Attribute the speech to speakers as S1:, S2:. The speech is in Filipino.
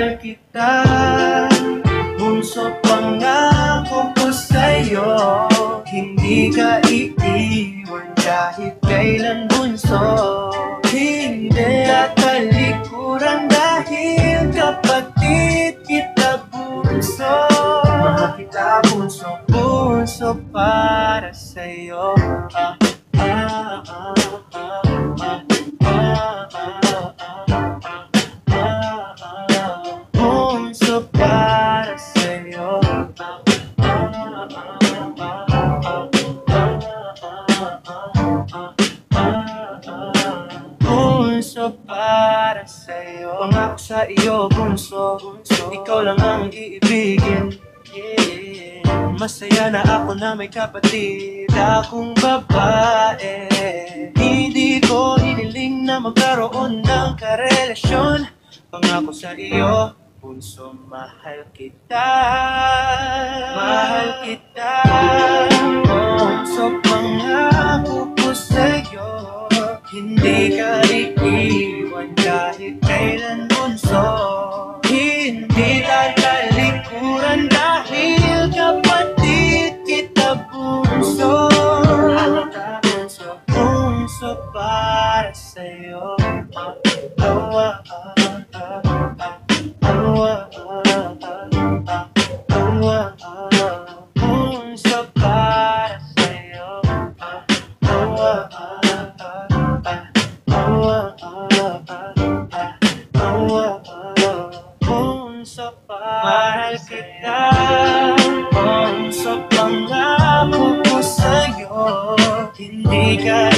S1: mahal kita. Bunso, pangako ko sa'yo, hindi ka iiwan kahit kailan, bunso. Hindi ka talikuran dahil kapatid kita, bunso. Mahal kita, bunso, bunso para sa'yo. Bunso para sa'yo. Bunso para sa'yo. Pangako sa iyo, bunso, ikaw lang ang iibigin. Masaya na ako na may kapatid akong babae. Hindi ko hiniling na magkaroon ng karelasyon. Pangako sa iyo, bunso, mahal kita. Mahal kita, bunso, pangako ko sa'yo, hindi ka iiwan kahit kailan, bunso. Hindi tatalikuran dahil kapatid kita, bunso. Bunso para sa'yo. Bunso para sa'yo. Bunso, mahal kita. Bunso, pangako ko sa'yo, hindi ka